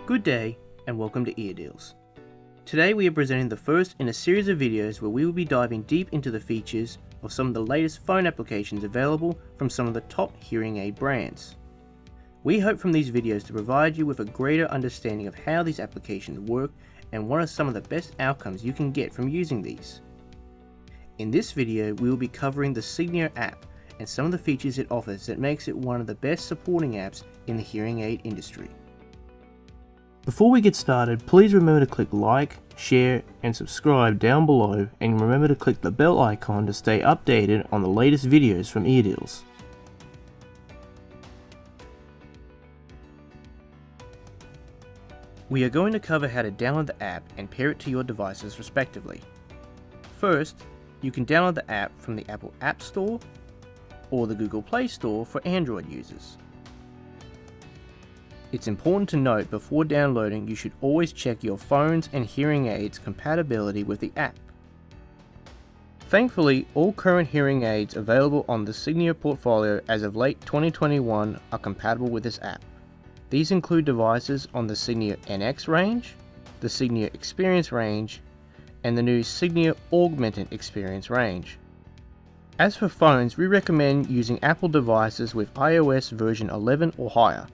Good day and welcome to EarDeals. Today we are presenting the first in a series of videos where we will be diving deep into the features of some of the latest phone applications available from some of the top hearing aid brands. We hope from these videos to provide you with a greater understanding of how these applications work and what are some of the best outcomes you can get from using these. In this video we will be covering the Signia app and some of the features it offers that makes it one of the best supporting apps in the hearing aid industry. Before we get started, please remember to click like, share and subscribe down below, and remember to click the bell icon to stay updated on the latest videos from EarDeals. We are going to cover how to download the app and pair it to your devices respectively. First, you can download the app from the Apple App Store or the Google Play Store for Android users. It's important to note before downloading you should always check your phone's and hearing aids compatibility with the app. Thankfully, all current hearing aids available on the Signia portfolio as of late 2021 are compatible with this app. These include devices on the Signia NX range, the Signia Experience range, and the new Signia Augmented Experience range. As for phones, we recommend using Apple devices with iOS version 11 or higher,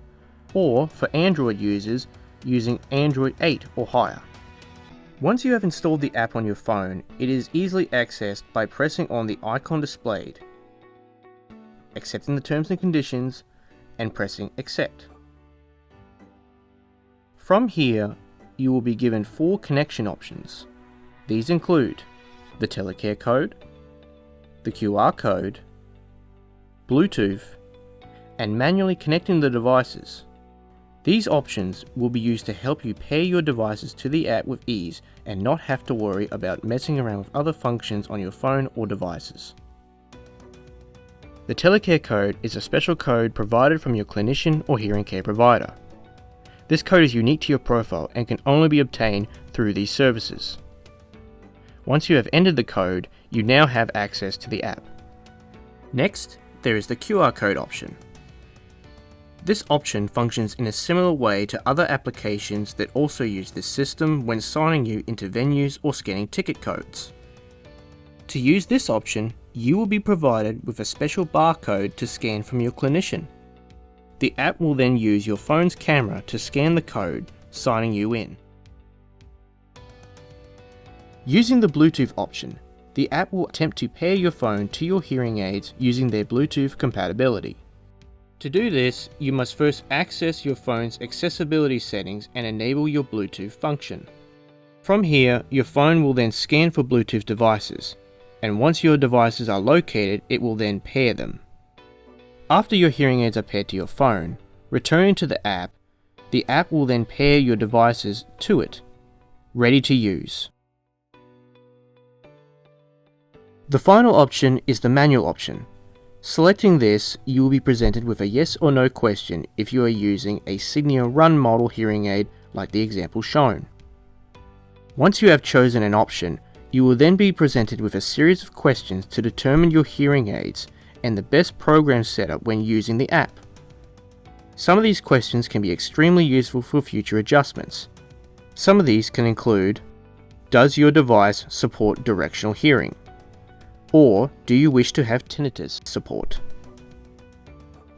or for Android users using Android 8 or higher. Once you have installed the app on your phone, it is easily accessed by pressing on the icon displayed, accepting the terms and conditions, and pressing accept. From here, you will be given 4 connection options. These include the telecare code, the QR code, Bluetooth, and manually connecting the devices. These options will be used to help you pair your devices to the app with ease and not have to worry about messing around with other functions on your phone or devices. The telecare code is a special code provided from your clinician or hearing care provider. This code is unique to your profile and can only be obtained through these services. Once you have entered the code, you now have access to the app. Next, there is the QR code option. This option functions in a similar way to other applications that also use this system when signing you into venues or scanning ticket codes. To use this option, you will be provided with a special barcode to scan from your clinician. The app will then use your phone's camera to scan the code, signing you in. Using the Bluetooth option, the app will attempt to pair your phone to your hearing aids using their Bluetooth compatibility. To do this, you must first access your phone's accessibility settings and enable your Bluetooth function. From here, your phone will then scan for Bluetooth devices, and once your devices are located, it will then pair them. After your hearing aids are paired to your phone, returning to the app will then pair your devices to it, ready to use. The final option is the manual option. Selecting this, you will be presented with a yes or no question if you are using a Signia Run model hearing aid like the example shown. Once you have chosen an option, you will then be presented with a series of questions to determine your hearing aids and the best program setup when using the app. Some of these questions can be extremely useful for future adjustments. Some of these can include: does your device support directional hearing? Or do you wish to have tinnitus support?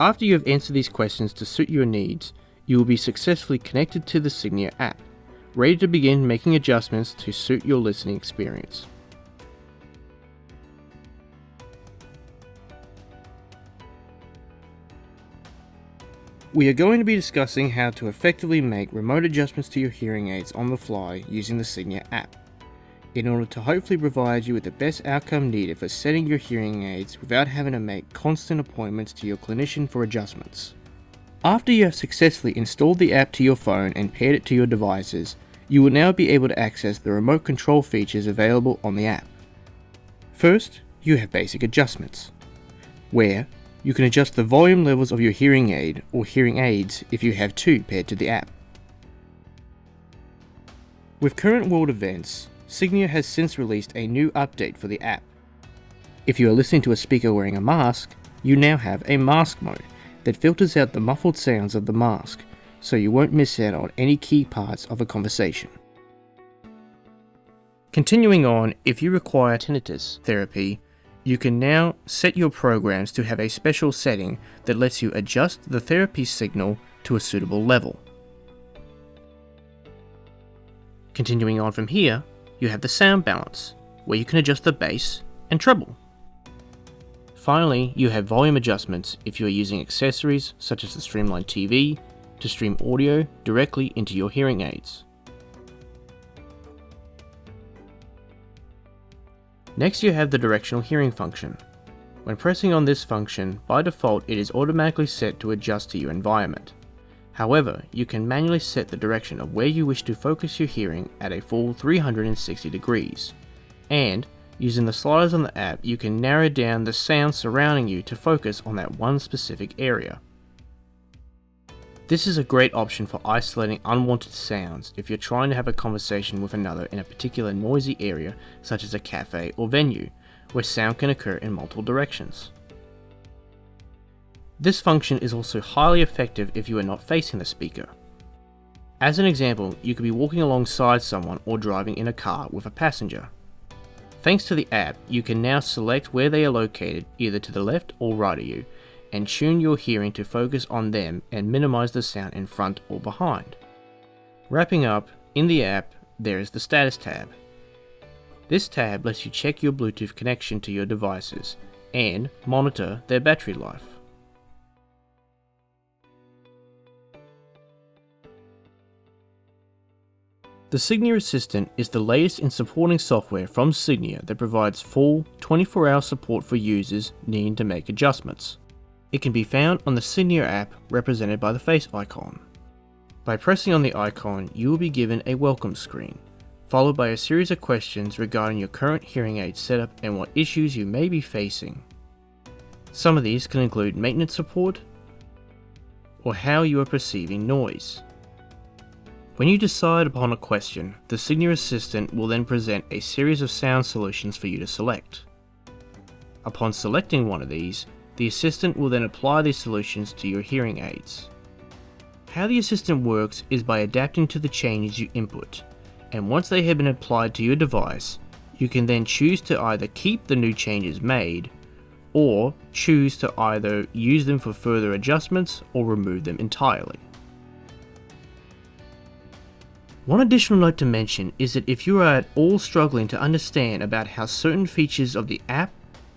After you have answered these questions to suit your needs, you will be successfully connected to the Signia app, ready to begin making adjustments to suit your listening experience. We are going to be discussing how to effectively make remote adjustments to your hearing aids on the fly using the Signia app, in order to hopefully provide you with the best outcome needed for setting your hearing aids without having to make constant appointments to your clinician for adjustments. After you have successfully installed the app to your phone and paired it to your devices, you will now be able to access the remote control features available on the app. First, you have basic adjustments, where you can adjust the volume levels of your hearing aid or hearing aids if you have 2 paired to the app. With current world events, Signia has since released a new update for the app. If you are listening to a speaker wearing a mask, you now have a mask mode that filters out the muffled sounds of the mask, so you won't miss out on any key parts of a conversation. Continuing on, if you require tinnitus therapy, you can now set your programs to have a special setting that lets you adjust the therapy signal to a suitable level. Continuing on from here, you have the sound balance, where you can adjust the bass and treble. Finally, you have volume adjustments if you are using accessories such as the Streamline TV to stream audio directly into your hearing aids. Next, you have the directional hearing function. When pressing on this function, by default it is automatically set to adjust to your environment. However, you can manually set the direction of where you wish to focus your hearing at a full 360 degrees. And, using the sliders on the app, you can narrow down the sound surrounding you to focus on that one specific area. This is a great option for isolating unwanted sounds if you're trying to have a conversation with another in a particular noisy area such as a cafe or venue, where sound can occur in multiple directions. This function is also highly effective if you are not facing the speaker. As an example, you could be walking alongside someone or driving in a car with a passenger. Thanks to the app, you can now select where they are located either to the left or right of you, and tune your hearing to focus on them and minimize the sound in front or behind. Wrapping up, in the app, there is the Status tab. This tab lets you check your Bluetooth connection to your devices and monitor their battery life. The Signia Assistant is the latest in supporting software from Signia that provides full 24-hour support for users needing to make adjustments. It can be found on the Signia app represented by the face icon. By pressing on the icon, you will be given a welcome screen, followed by a series of questions regarding your current hearing aid setup and what issues you may be facing. Some of these can include maintenance support or how you are perceiving noise. When you decide upon a question, the Signia Assistant will then present a series of sound solutions for you to select. Upon selecting one of these, the Assistant will then apply these solutions to your hearing aids. How the Assistant works is by adapting to the changes you input, and once they have been applied to your device, you can then choose to either keep the new changes made, or choose to either use them for further adjustments or remove them entirely. One additional note to mention is that if you are at all struggling to understand about how certain features of the app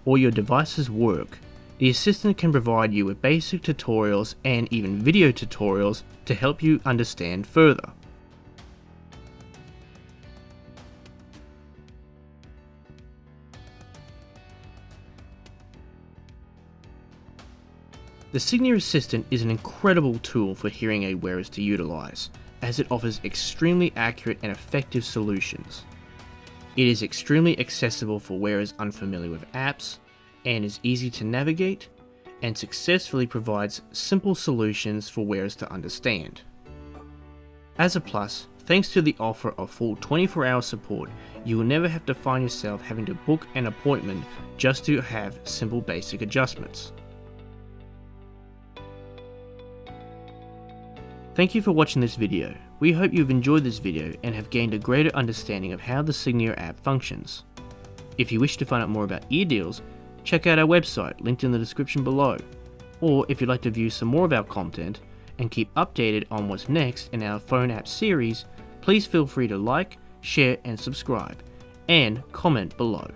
or your devices work, the Assistant can provide you with basic tutorials and even video tutorials to help you understand further. The Signia Assistant is an incredible tool for hearing aid wearers to utilize, as it offers extremely accurate and effective solutions. It is extremely accessible for wearers unfamiliar with apps, and is easy to navigate, and successfully provides simple solutions for wearers to understand. As a plus, thanks to the offer of full 24-hour support, you will never have to find yourself having to book an appointment just to have simple basic adjustments. Thank you for watching this video. We hope you've enjoyed this video and have gained a greater understanding of how the Signia app functions. If you wish to find out more about EarDeals, check out our website linked in the description below, or if you'd like to view some more of our content and keep updated on what's next in our phone app series, please feel free to like, share and subscribe, and comment below.